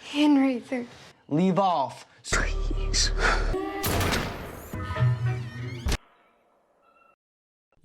Henry, sir. Leave off. Please.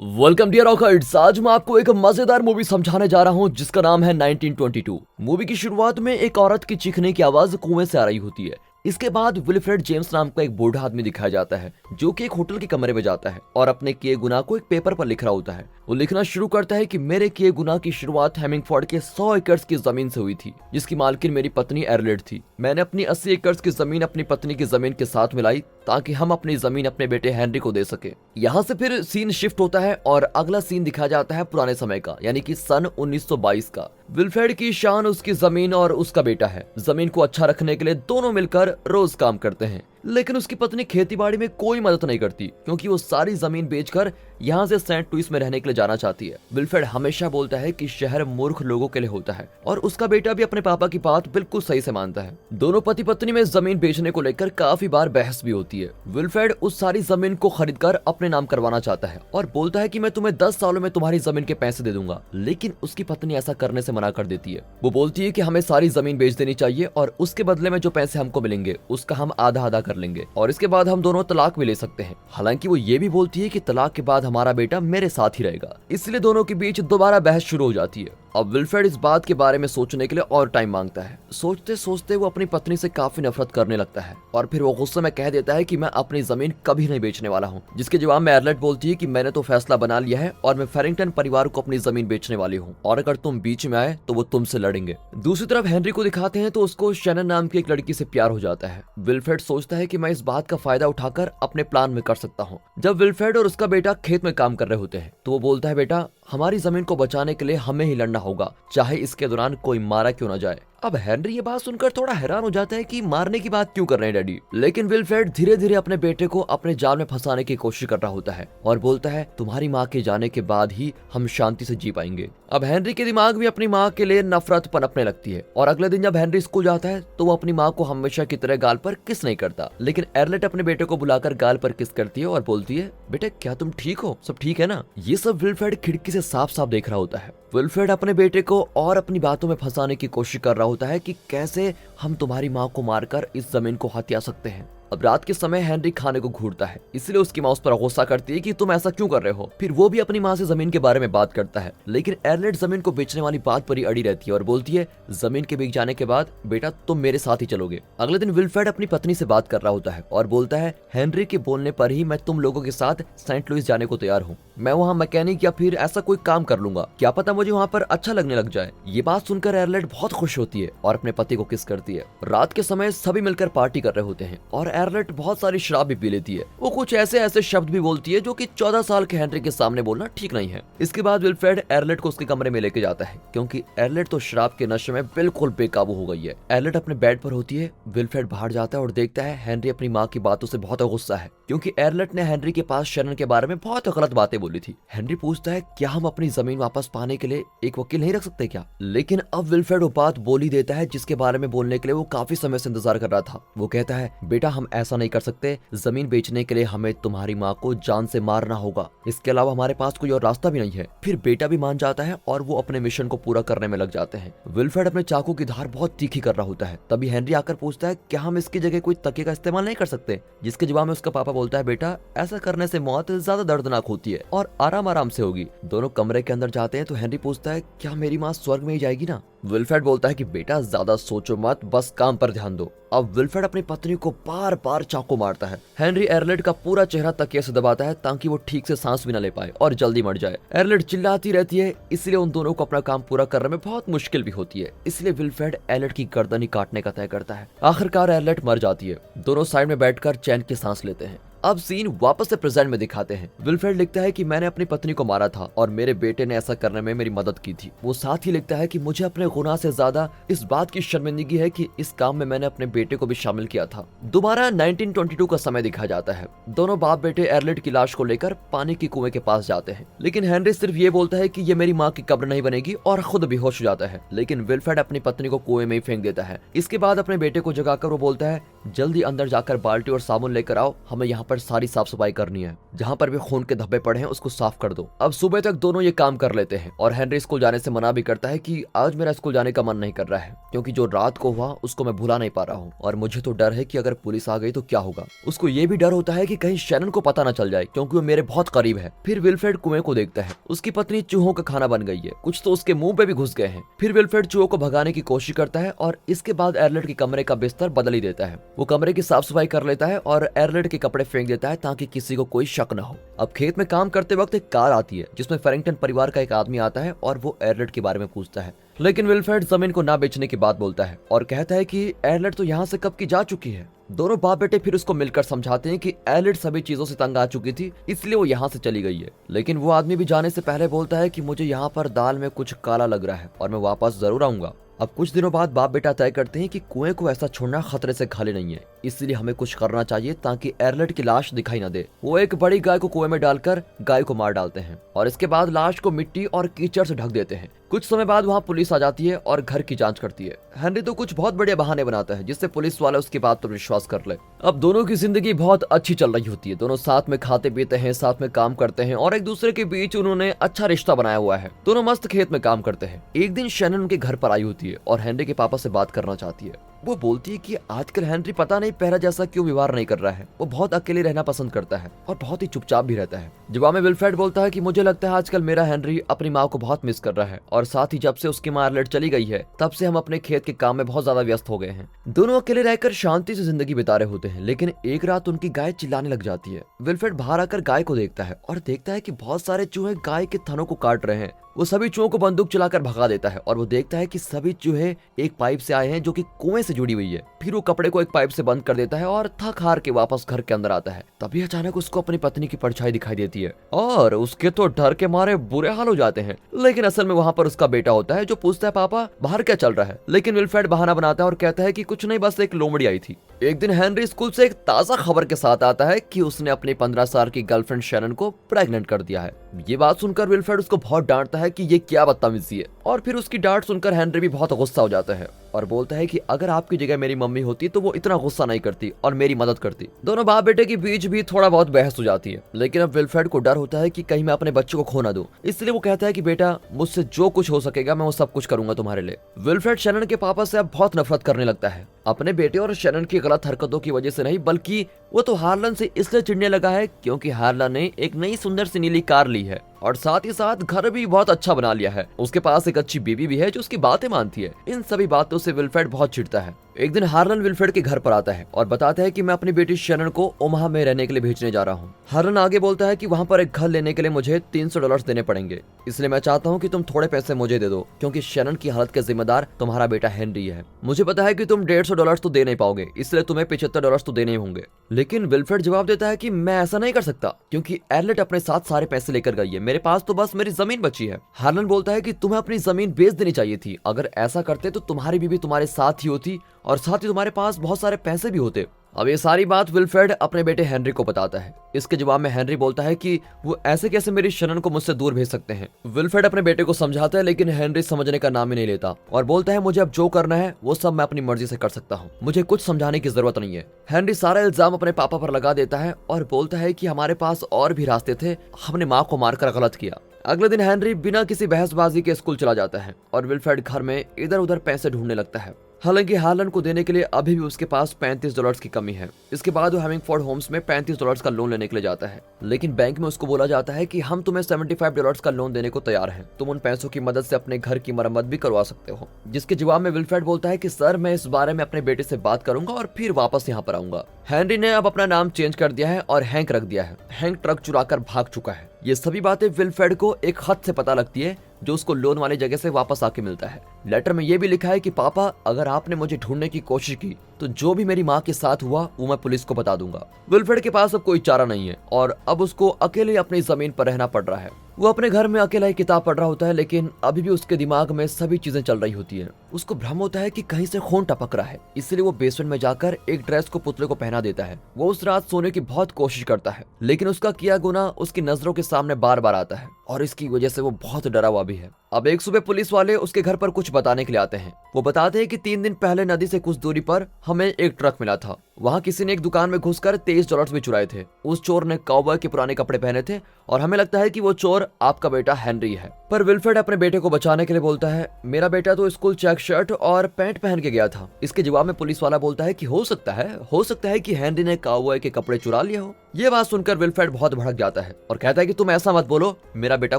Welcome dear ऑकर्ड्स। आज मैं आपको एक मजेदार मूवी समझाने जा रहा हूं जिसका नाम है 1922। मूवी की शुरुआत में एक औरत की चीखने की आवाज कुएं से आ रही होती है। इसके बाद विल्फ्रेड जेम्स नाम का एक बूढ़ा आदमी दिखाया जाता है जो कि एक होटल के कमरे में जाता है और अपने किए गुनाह को एक पेपर पर लिख रहा होता है। वो लिखना शुरू करता है कि मेरे किए गुनाह की शुरुआत हेमिंगफोर्ड के 100 एकड़ की जमीन से हुई थी जिसकी मालकिन मेरी पत्नी एरलेट थी। मैंने अपनी 80 एकड़ की जमीन अपनी पत्नी की जमीन के साथ मिलाई ताकि हम अपनी जमीन अपने बेटे हेनरी को दे सके। यहाँ से फिर सीन शिफ्ट होता है और अगला सीन दिखाया जाता है पुराने समय का, यानी कि सन 1922 का। विल्फ्रेड की शान उसकी जमीन और उसका बेटा है। जमीन को अच्छा रखने के लिए दोनों मिलकर रोज काम करते हैं, लेकिन उसकी पत्नी खेतीबाड़ी में कोई मदद नहीं करती क्योंकि वो सारी जमीन बेचकर यहाँ से सेंट लुइस में रहने के लिए जाना चाहती है। विल्फ्रेड हमेशा बोलता है कि शहर मूर्ख लोगों के लिए होता है और उसका बेटा भी अपने पापा की बात बिल्कुल सही से मानता है। दोनों पति पत्नी में जमीन बेचने को लेकर काफी बार बहस भी होती है। विल्फ्रेड उस सारी जमीन को खरीदकर अपने नाम करवाना चाहता है और बोलता है कि मैं तुम्हें 10 सालों में तुम्हारी जमीन के पैसे दे दूंगा, लेकिन उसकी पत्नी ऐसा करने से मना कर देती है। वो बोलती है कि हमें सारी जमीन बेच देनी चाहिए और उसके बदले में जो पैसे हमको मिलेंगे उसका हम आधा आधा कर लेंगे और इसके बाद हम दोनों तलाक भी ले सकते हैं। हालांकि वो ये भी बोलती है कि तलाक के बाद हमारा बेटा मेरे साथ ही रहेगा। इसलिए दोनों के बीच दोबारा बहस शुरू हो जाती है। अब विल्फ्रेड इस बात के बारे में सोचने के लिए और टाइम मांगता है। सोचते सोचते वो अपनी पत्नी से काफी नफरत करने लगता है और फिर वो गुस्से में कह देता है कि मैं अपनी जमीन कभी नहीं बेचने वाला हूँ, जिसके जवाब में एरलेट बोलती है कि मैंने तो फैसला बना लिया है और मैं फेरिंगटन परिवार को अपनी जमीन बेचने वाली हूँ और अगर तुम बीच में आए तो वो तुमसे लड़ेंगे। दूसरी तरफ हेनरी को दिखाते हैं तो उसको शैनन नाम की एक लड़की से प्यार हो जाता है। विल्फ्रेड सोचता है कि मैं इस बात का फायदा उठाकर अपने प्लान में कर सकता हूँ। जब विल्फ्रेड और उसका बेटा खेत में काम कर रहे होते हैं तो वो बोलता है, बेटा हमारी जमीन को बचाने के लिए हमें ही लड़ना होगा, चाहे इसके दौरान कोई मारा क्यों न जाए। अब हेनरी ये बात सुनकर थोड़ा हैरान हो जाता है कि मारने की बात क्यों कर रहे हैं डैडी, लेकिन विल्फ्रेड धीरे धीरे अपने बेटे को अपने जाल में फंसाने की कोशिश कर रहा होता है और बोलता है तुम्हारी माँ के जाने के बाद ही हम शांति से जी पाएंगे। अब हेनरी के दिमाग में अपनी माँ के लिए नफरत पनपने लगती है और अगले दिन जब हेनरी स्कूल जाता है तो वो अपनी माँ को हमेशा की तरह गाल पर किस नहीं करता, लेकिन एरलेट अपने बेटे को बुलाकर गाल पर किस करती है और बोलती है, बेटे क्या तुम ठीक हो, सब ठीक है ना। ये सब विल्फ्रेड खिड़की से साफ साफ देख रहा होता है। विल्फ्रेड अपने बेटे को और अपनी बातों में फंसाने की कोशिश कर रहा होता है कि कैसे हम तुम्हारी माँ को मारकर इस जमीन को हत्या सकते हैं। अब रात के समय हेनरी खाने को घूरता है, इसलिए उसकी माँ उस पर गुस्सा करती है कि तुम ऐसा क्यों कर रहे हो। फिर वो भी अपनी माँ से जमीन के बारे में बात करता है, लेकिन एरलेट जमीन को बेचने वाली बात पर ही अड़ी रहती है और बोलती है जमीन के बिक जाने के बाद बेटा तुम मेरे साथ ही चलोगे। अगले दिन विल्फ्रेड अपनी पत्नी से बात कर रहा होता है और बोलता है, हेनरी के बोलने पर ही मैं तुम लोगों के साथ सेंट लुइस जाने को तैयार हूँ। मैं वहाँ मैकेनिक या फिर ऐसा कोई काम कर लूंगा, क्या पता मुझे वहाँ पर अच्छा लगने लग जाए। ये बात सुनकर एरलेट बहुत खुश होती है और अपने पति को किस करती है। रात के समय सभी मिलकर पार्टी कर रहे होते हैं और एरलेट बहुत सारी शराब भी पी लेती है। वो कुछ ऐसे ऐसे शब्द भी बोलती है जो कि 14 साल के हेनरी के सामने बोलना ठीक नहीं है। इसके बाद विल्फ्रेड एरलेट को उसके कमरे में लेके जाता है क्योंकि एरलेट तो शराब के नशे में बिल्कुल बेकाबू हो गई है। एरलेट अपने बेड पर होती है। विल्फ्रेड बाहर जाता है और देखता है हेनरी अपनी माँ की बातों से बहुत गुस्सा है क्योंकि एरलेट ने हेनरी के पास शैनन के बारे में बहुत गलत बातें बोली थी। हेनरी पूछता है, क्या हम अपनी जमीन वापस पाने के लिए एक वकील नहीं रख सकते क्या? लेकिन अब विल्फ्रेड वो बात बोल ही देता है जिसके बारे में बोलने के लिए वो काफी समय से इंतजार कर रहा था। वो कहता है, बेटा हम ऐसा नहीं कर सकते, जमीन बेचने के लिए हमें तुम्हारी माँ को जान से मारना होगा, इसके अलावा हमारे पास कोई और रास्ता भी नहीं है। फिर बेटा भी मान जाता है और वो अपने मिशन को पूरा करने में लग जाते हैं। विल्फ्रेड अपने चाकू की धार बहुत तीखी कर रहा होता है। तभी हेनरी आकर पूछता है, क्या हम इसकी जगह कोई तकिए का इस्तेमाल नहीं कर सकते? जिसके जवाब में उसका पापा बोलता है, बेटा ऐसा करने से मौत ज्यादा दर्दनाक होती है और आराम आराम से होगी। दोनों कमरे के अंदर जाते हैं तो हेनरी पूछता है, क्या मेरी माँ स्वर्ग में ही जाएगी ना? विल्फ्रेड बोलता है कि बेटा ज्यादा सोचो मत, बस काम पर ध्यान दो। अब विल्फ्रेड अपनी पत्नी को बार बार चाकू मारता है। हेनरी एरलेट का पूरा चेहरा तकिए से दबाता है ताकि वो ठीक से सांस भी न ले पाए और जल्दी मर जाए। एरलेट चिल्लाती रहती है, इसलिए उन दोनों को अपना काम पूरा करने में बहुत मुश्किल भी होती है। इसलिए विल्फ्रेड एरलेट की गर्दन ही काटने का तय करता है। आखिरकार एरलेट मर जाती है। दोनों साइड में बैठकर चैन की सांस लेते हैं। अब सीन वापस से प्रेजेंट में दिखाते हैं। विल्फ्रेड लिखता है कि मैंने अपनी पत्नी को मारा था और मेरे बेटे ने ऐसा करने में मेरी मदद की थी। वो साथ ही लिखता है कि मुझे अपने गुनाह से ज्यादा इस बात की शर्मिंदगी है कि इस काम में मैंने अपने बेटे को भी शामिल किया था। दोबारा 1922 का समय दिखाया जाता है। दोनों बाप बेटे एरलेट की लाश को लेकर पानी की कुएं के पास जाते हैं, लेकिन हेनरी सिर्फ ये बोलता है कि ये मेरी माँ की कब्र नहीं बनेगी और खुद बेहोश हो जाता है। लेकिन विल्फ्रेड अपनी पत्नी को कुएं में ही फेंक देता है। इसके बाद अपने बेटे को जगाकर वो बोलता है जल्दी अंदर जाकर बाल्टी और साबुन लेकर आओ, हमें यहाँ पर सारी साफ सफाई करनी है, जहाँ पर भी खून के धब्बे पड़े हैं उसको साफ कर दो। अब सुबह तक दोनों ये काम कर लेते हैं और हेनरी स्कूल जाने से मना भी करता है कि आज मेरा स्कूल जाने का मन नहीं कर रहा है, क्योंकि जो रात को हुआ उसको मैं भुला नहीं पा रहा हूँ और मुझे तो डर है कि अगर पुलिस आ गई तो क्या होगा। उसको ये भी डर होता है कि कहीं शैनन को पता न चल जाए, क्योंकि वो मेरे बहुत करीब है। फिर विल्फ्रेड कुएं को देखता है, उसकी पत्नी चूहों का खाना बन गई है, कुछ तो उसके मुंह पे भी घुस गए हैं। फिर विल्फ्रेड चूहों को भगाने की कोशिश करता है और इसके बाद एरलेट के कमरे का बिस्तर बदल ही देता है। वो कमरे की साफ सफाई कर लेता है और एरलेट के कपड़े फेंक देता है ताकि किसी को कोई शक न हो। अब खेत में काम करते वक्त एक कार आती है जिसमें फेरिंगटन परिवार का एक आदमी आता है और वो एरलेट के बारे में पूछता है, लेकिन विल्फ्रेड जमीन को ना बेचने की बात बोलता है और कहता है कि एरलेट तो यहाँ से कब की जा चुकी है। दोनों बाप बेटे फिर उसको मिलकर समझाते हैं कि एरलेट सभी चीजों से तंग आ चुकी थी, इसलिए वो यहाँ से चली गई है। लेकिन वो आदमी भी जाने से पहले बोलता है कि मुझे यहाँ पर दाल में कुछ काला लग रहा है और मैं वापस जरूर आऊंगा। अब कुछ दिनों बाद बाप बेटा तय करते हैं कि कुएं को ऐसा छोड़ना खतरे से खाली नहीं है, इसलिए हमें कुछ करना चाहिए ताकि एरलेट की लाश दिखाई न दे। वो एक बड़ी गाय को कुएं में डालकर गाय को मार डालते हैं और इसके बाद लाश को मिट्टी और कीचड़ से ढक देते हैं। कुछ समय बाद वहाँ पुलिस आ जाती है और घर की जांच करती है। हेनरी तो कुछ बहुत बढ़िया बहाने बनाता है जिससे पुलिस वाले उसकी बात पर विश्वास कर ले। अब दोनों की जिंदगी बहुत अच्छी चल रही होती है, दोनों साथ में खाते पीते हैं, साथ में काम करते हैं और एक दूसरे के बीच उन्होंने अच्छा रिश्ता बनाया हुआ है। दोनों मस्त खेत में काम करते हैं। एक दिन शैनन उनके घर पर आई होती है और हेनरी के पापा से बात करना चाहती है। वो बोलती है कि आजकल हेनरी पता नहीं पहला जैसा क्यों व्यवहार नहीं कर रहा है, वो बहुत अकेले रहना पसंद करता है और बहुत ही चुपचाप भी रहता है। जवाब में विल्फ्रेड बोलता है कि मुझे लगता है आजकल मेरा हेनरी अपनी माँ को बहुत मिस कर रहा है और साथ ही जब से उसकी माँ एरलेट चली गई है तब से हम अपने खेत के काम में बहुत ज्यादा व्यस्त हो गए हैं। दोनों अकेले रहकर शांति से जिंदगी बिता रहे होते हैं, लेकिन एक रात उनकी गाय चिल्लाने लग जाती है। विल्फ्रेड बाहर आकर गाय को देखता है और देखता है कि बहुत सारे चूहे गाय के थनों को काट रहे हैं। वो सभी चूहों को बंदूक चलाकर भगा देता है और वो देखता है कि सभी चूहे एक पाइप से आए हैं जो कि कुएं से जुड़ी हुई है। फिर वो कपड़े को एक पाइप से बंद कर देता है और थक हार के वापस घर के अंदर आता है। तभी अचानक उसको अपनी पत्नी की परछाई दिखाई देती है और उसके तो डर के मारे बुरे हाल हो जाते हैं। लेकिन असल में वहाँ पर उसका बेटा होता है जो पूछता है, पापा बाहर क्या चल रहा है? लेकिन विल्फ्रेड बहाना बनाता है और कहता है कि कुछ नहीं, बस एक लोमड़ी आई थी। एक दिन हेनरी स्कूल से एक ताजा खबर के साथ आता है कि उसने अपनी 15 साल की गर्लफ्रेंड शैनन को प्रेग्नेंट कर दिया है। ये बात सुनकर विल्फ्रेड उसको बहुत डांटता है कि ये क्या बदतमीजी है और फिर उसकी डांट सुनकर हेनरी भी बहुत गुस्सा हो जाता है और बोलता है कि अगर आपकी जगह मेरी मम्मी होती तो वो इतना गुस्सा नहीं करती और मेरी मदद करती। दोनों बाप बेटे के बीच भी थोड़ा बहुत बहस हो जाती है, लेकिन अब विल्फ्रेड को डर होता है कि कहीं मैं अपने बच्चे को खो ना दूं, इसलिए वो कहता है कि बेटा मुझसे जो कुछ हो सकेगा मैं वो सब कुछ करूंगा तुम्हारे लिए। विल्फ्रेड शैनन के पापा से अब बहुत नफरत करने लगता है, अपने बेटे और शैनन की गलत हरकतों की वजह से नहीं, बल्कि वो तो हार्लन से इसलिए चिढ़ने लगा है क्योंकि हार्लन ने एक नई सुंदर सी नीली कार ली है और साथ ही साथ घर भी बहुत अच्छा बना लिया है। उसके पास एक अच्छी बीवी भी है जो उसकी बातें मानती है। इन सभी बातों से विल्फ्रेड बहुत चिढ़ता है। एक दिन हार्लन विल्फ्रेड के घर पर आता है और बताता है कि मैं अपनी बेटी शैनन को ओमाहा में रहने के लिए भेजने जा रहा हूँ। हार्लन आगे बोलता है कि वहाँ पर एक घर लेने के लिए मुझे $300 देने पड़ेंगे, इसलिए मैं चाहता हूँ कि तुम थोड़े पैसे मुझे दे दो क्योंकि शैनन की हालत के जिम्मेदार तुम्हारा बेटा हेनरी है। मुझे पता है कि तुम $150 तो दे नहीं पाओगे, इसलिए तुम्हें $75 तो देने होंगे। लेकिन विल्फ्रेड जवाब देता है कि मैं ऐसा नहीं कर सकता क्योंकि एरलेट अपने साथ सारे पैसे लेकर गई है, मेरे पास तो बस मेरी जमीन बची है। हार्लन बोलता है कि तुम्हें अपनी जमीन बेच देनी चाहिए थी, अगर ऐसा करते तो तुम्हारी बीवी तुम्हारे साथ ही होती और साथ ही तुम्हारे पास बहुत सारे पैसे भी होते। अब ये सारी बात विल्फ्रेड अपने बेटे हेनरी को बताता है। इसके जवाब में हेनरी बोलता है कि वो ऐसे कैसे मेरी शैनन को मुझसे दूर भेज सकते हैं। विल्फ्रेड अपने बेटे को समझाता है, लेकिन हेनरी समझने का नाम ही नहीं लेता और बोलता है मुझे अब जो करना है वो सब मैं अपनी मर्जी से कर सकता हूँ, मुझे कुछ समझाने की जरूरत नहीं है। हेनरी सारा इल्जाम अपने पापा पर लगा देता है और बोलता है कि हमारे पास और भी रास्ते थे, हमने माँ को मारकर गलत किया। अगले दिन हेनरी बिना किसी बहसबाजी के स्कूल चला जाता है और विल्फ्रेड घर में इधर उधर पैसे ढूंढने लगता है। हालांकि हार्लन को देने के लिए अभी भी उसके पास $35 की कमी है। इसके बाद वो हेमिंगफोर्ड होम्स में $35 का लोन लेने के लिए जाता है, लेकिन बैंक में उसको बोला जाता है कि हम तुम्हें $75 का लोन देने को तैयार हैं, तुम उन पैसों की मदद से अपने घर की मरम्मत भी करवा सकते हो। जिसके जवाब में विल्फ्रेड बोलता है कि सर मैं इस बारे में अपने बेटे से बात करूंगा और फिर वापस यहाँ पर आऊंगा। हेनरी ने अब अपना नाम चेंज कर दिया है और हैंक रख दिया है। हैंक ट्रक चुराकर भाग चुका है। ये सभी बातें विल्फ्रेड को एक खत से पता लगती है जो उसको लोन वाली जगह से वापस आके मिलता है। लेटर में ये भी लिखा है कि पापा अगर आपने मुझे ढूंढने की कोशिश की तो जो भी मेरी माँ के साथ हुआ वो मैं पुलिस को बता दूंगा। विल्फ्रेड के पास अब कोई चारा नहीं है और अब उसको अकेले अपनी जमीन पर रहना पड़ रहा है। वो अपने घर में अकेला ही किताब पढ़ रहा होता है, लेकिन अभी भी उसके दिमाग में सभी चीजें चल रही होती है। उसको भ्रम होता है कि कहीं से खून टपक रहा है, इसलिए वो बेसमेंट में जाकर एक ड्रेस को पुतले को पहना देता है। वो उस रात सोने की बहुत कोशिश करता है, लेकिन उसका किया गुनाह उसकी नजरों के सामने बार बार आता है और इसकी वजह से वो बहुत डरा हुआ भी है। अब एक सुबह पुलिस वाले उसके घर पर कुछ बताने के लिए आते हैं। वो बताते हैं कि 3 दिन पहले नदी से कुछ दूरी पर हमें एक ट्रक मिला था। वहाँ किसी ने एक दुकान में घुसकर $23 भी चुराए थे। उस चोर ने काउबॉय के पुराने कपड़े पहने थे और हमें लगता है कि वो चोर आपका बेटा हेनरी है। पर विल्फ्रेड अपने बेटे को बचाने के लिए बोलता है, मेरा बेटा तो स्कूल चेक शर्ट और पैंट पहन के गया था। इसके जवाब में पुलिस वाला बोलता है कि हो सकता है कि हेनरी ने काउबॉय के कपड़े चुरा लिए हो। ये बात सुनकर विल्फ्रेड बहुत भड़क जाता है और कहता है कि तुम ऐसा मत बोलो, मेरा बेटा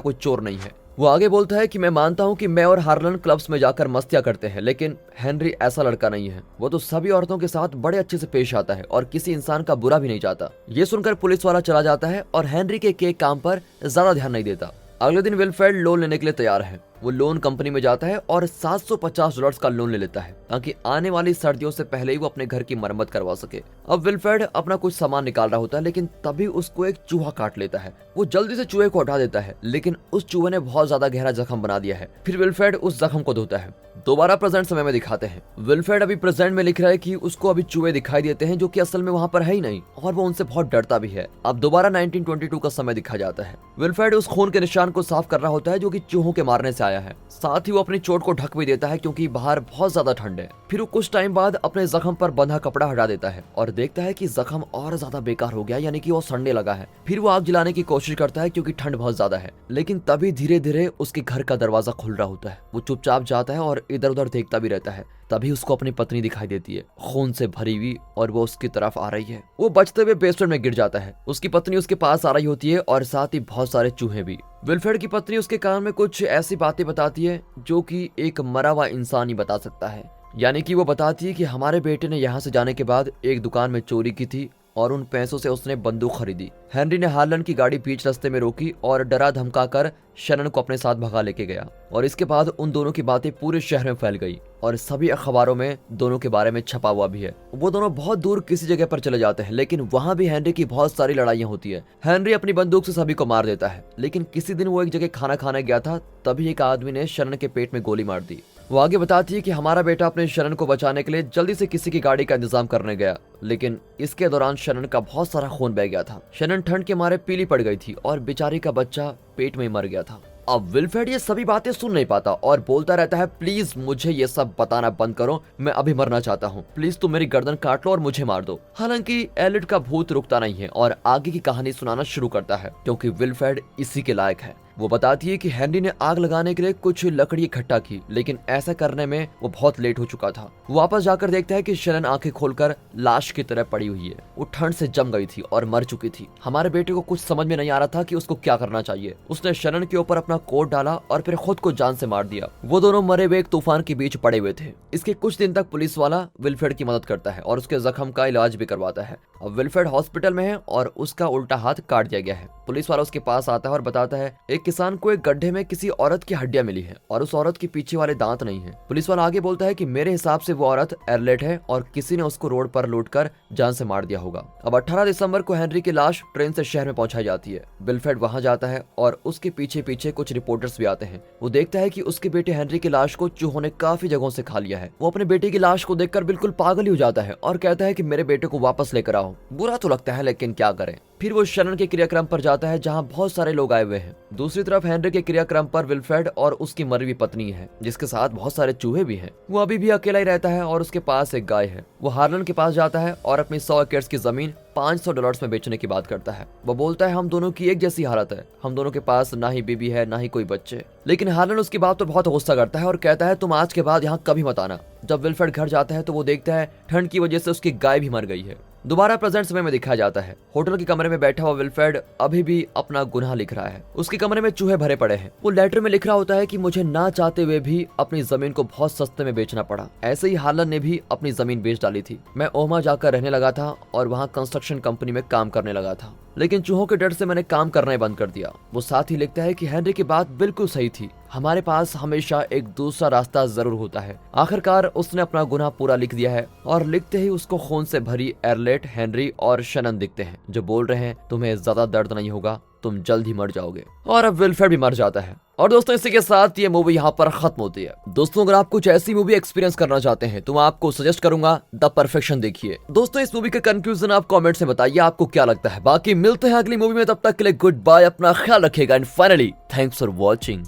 कोई चोर नहीं है। वो आगे बोलता है कि मैं मानता हूँ कि मैं और हार्लन क्लब्स में जाकर मस्तियां करते हैं, लेकिन हेनरी ऐसा लड़का नहीं है। वो तो सभी औरतों के साथ बड़े अच्छे से पेश आता है और किसी इंसान का बुरा भी नहीं चाहता। ये सुनकर पुलिस वाला चला जाता है और हेनरी के काम पर ज्यादा ध्यान नहीं देता। अगले दिन विल्फ्रेड लोन लेने के लिए तैयार है। वो लोन कंपनी में जाता है और $750 का लोन ले लेता है ताकि आने वाली सर्दियों से पहले ही वो अपने घर की मरम्मत करवा सके। अब विल्फ्रेड अपना कुछ सामान निकाल रहा होता है, लेकिन तभी उसको एक चूहा काट लेता है। वो जल्दी से चूहे को हटा देता है, लेकिन उस चूहे ने बहुत ज्यादा गहरा जख्म बना दिया है। फिर विल्फ्रेड उस जख्म को धोता है। दोबारा प्रेजेंट समय में दिखाते हैं। विल्फ्रेड अभी प्रेजेंट में लिख रहा है कि उसको अभी चूहे दिखाई देते हैं जो कि असल में वहाँ पर है ही नहीं, और वो उनसे बहुत डरता भी है। अब दोबारा 1922 का समय दिखा जाता है। विल्फ्रेड उस खून के निशान को साफ कर रहा होता है जो कि चूहों के मारने से आया है। साथ ही वो अपनी चोट को ढक भी देता है क्योंकि बाहर बहुत ज्यादा ठंड है। फिर वो कुछ टाइम बाद अपने जख्म पर बंधा कपड़ा हटा देता है और देखता है कि जख्म और ज्यादा बेकार हो गया, यानी कि वो सड़ने लगा है। फिर वो आग जलाने की कोशिश करता है क्योंकि ठंड बहुत ज्यादा है, लेकिन तभी धीरे धीरे उसके घर का दरवाजा खुल रहा होता है। वो चुपचाप जाता है और इधर उधर देखता भी रहता है। तभी उसको अपनी पत्नी दिखाई देती है, खून से भरी हुई, और वो उसकी तरफ आ रही है। वो बचते हुए बेसमेंट में गिर जाता है। उसकी पत्नी उसके पास आ रही होती है और साथ ही बहुत सारे चूहे भी। विल्फ्रेड की पत्नी उसके कान में कुछ ऐसी बातें बताती है जो कि एक मरा हुआ इंसान ही बता सकता है। यानी कि वो बताती है कि हमारे बेटे ने यहाँ से जाने के बाद एक दुकान में चोरी की थी और उन पैसों से उसने बंदूक खरीदी। हेनरी ने हार्लन की गाड़ी बीच रास्ते में रोकी और डरा धमकाकर शनन को अपने साथ भगा लेके गया, और इसके बाद उन दोनों की बातें पूरे शहर में फैल गई और सभी अखबारों में दोनों के बारे में छपा हुआ भी है। वो दोनों बहुत दूर किसी जगह पर चले जाते हैं, लेकिन वहाँ भी हेनरी की बहुत सारी लड़ाइयाँ होती है। हेनरी अपनी बंदूक से सभी को मार देता है, लेकिन किसी दिन वो एक जगह खाना खाने गया था, तभी एक आदमी ने शनन के पेट में गोली मार दी। वो आगे बताती है कि हमारा बेटा अपने शनन को बचाने के लिए जल्दी से किसी की गाड़ी का इंतजाम करने गया, लेकिन इसके दौरान शनन का बहुत सारा खून बह गया था। शनन ठंड के मारे पीली पड़ गई थी और बेचारी का बच्चा पेट में मर गया था। अब विल्फ्रेड ये सभी बातें सुन नहीं पाता और बोलता रहता है, प्लीज मुझे ये सब बताना बंद करो, मैं अभी मरना चाहता हूँ, प्लीज तुम मेरी गर्दन काट लो और मुझे मार दो। हालांकि एलिट का भूत रुकता नहीं है और आगे की कहानी सुनाना शुरू करता है, क्योंकि विल्फ्रेड इसी के लायक है। वो बताती है कि हेनरी ने आग लगाने के लिए कुछ लकड़ी इकट्ठा की, लेकिन ऐसा करने में वो बहुत लेट हो चुका था। वो वापस जाकर देखता है कि शनन आंखें खोलकर लाश की तरह पड़ी हुई है। वो ठंड से जम गई थी और मर चुकी थी। हमारे बेटे को कुछ समझ में नहीं आ रहा था कि उसको क्या करना चाहिए। उसने शनन के ऊपर अपना कोट डाला और फिर खुद को जान से मार दिया। वो दोनों मरे हुए एक तूफान के बीच पड़े हुए थे। इसके कुछ दिन तक पुलिस वाला विल्फ्रेड की मदद करता है और उसके जख्म का इलाज भी करवाता है। अब विल्फ्रेड हॉस्पिटल में है और उसका उल्टा हाथ काट दिया गया है। पुलिस वाला उसके पास आता है और बताता है, एक किसान को एक गड्ढे में किसी औरत की हड्डियां मिली है और उस औरत के पीछे वाले दांत नहीं है। पुलिस वाला आगे बोलता है कि मेरे हिसाब से वो औरत एरलेट है और किसी ने उसको रोड पर लूटकर जान से मार दिया होगा। अब 18 दिसंबर को हेनरी की लाश ट्रेन से शहर में पहुंचाई जाती है। विल्फ्रेड वहां जाता है और उसके पीछे पीछे कुछ रिपोर्टर्स भी आते हैं। वो देखता है कि उसके बेटे हेनरी की लाश को चूहों ने काफी जगहों से खा लिया है। वो अपने बेटे की लाश को देखकर बिल्कुल पागल ही हो जाता है और कहता है कि मेरे बेटे को वापस लेकर आओ। बुरा तो लगता है, लेकिन क्या करें। फिर वो शनन के क्रियाक्रम पर जाता है जहां बहुत सारे लोग आए हुए हैं। दूसरी तरफ हेनरी के क्रियाक्रम पर विल्फ्रेड और उसकी मरी हुई पत्नी है, जिसके साथ बहुत सारे चूहे भी हैं। वो अभी भी अकेला ही रहता है और उसके पास एक गाय है। वो हार्लन के पास जाता है और अपनी 100 एकड़ की जमीन $500 में बेचने की बात करता है। वो बोलता है, हम दोनों की एक जैसी हालत है, हम दोनों के पास ना ही बीबी है ना ही कोई बच्चे। लेकिन हार्लन उसकी बात पर बहुत गुस्सा करता है और कहता है, तुम आज के बाद यहाँ कभी मत आना। जब विल्फ्रेड घर जाता है तो वो देखता है ठंड की वजह से उसकी गाय भी मर गई है। दोबारा प्रेजेंट समय में दिखाया जाता है। होटल के कमरे में बैठा हुआ विल्फ्रेड अभी भी अपना गुनाह लिख रहा है। उसके कमरे में चूहे भरे पड़े हैं। वो लेटर में लिख रहा होता है कि मुझे ना चाहते हुए भी अपनी जमीन को बहुत सस्ते में बेचना पड़ा। ऐसे ही हार्लन ने भी अपनी जमीन बेच डाली थी। मैं ओमा जाकर रहने लगा था और वहाँ कंस्ट्रक्शन कंपनी में काम करने लगा था, लेकिन चूहों के डर से मैंने काम करना ही बंद कर दिया। वो साथ ही लिखता है कि हेनरी की बात बिल्कुल सही थी। हमारे पास हमेशा एक दूसरा रास्ता जरूर होता है। आखिरकार उसने अपना गुनाह पूरा लिख दिया है और लिखते ही उसको खून से भरी एरलेट, हेनरी और शनन दिखते हैं जो बोल रहे हैं तुम्हें ज्यादा दर्द नहीं होगा, तुम जल्द ही मर जाओगे। और अब विल्फ्रेड भी मर जाता है। और दोस्तों इसी के साथ ये मूवी यहाँ पर खत्म होती है। दोस्तों अगर आप कुछ ऐसी मूवी एक्सपीरियंस करना चाहते हैं तो मैं आपको सजेस्ट करूंगा द परफेक्शन देखिए। दोस्तों इस मूवी का कंक्लूजन आप कमेंट में बताइए आपको क्या लगता है। बाकी मिलते हैं अगली मूवी में, तब तक के लिए गुड बाय, अपना ख्याल रखिएगा and finally thanks for watching.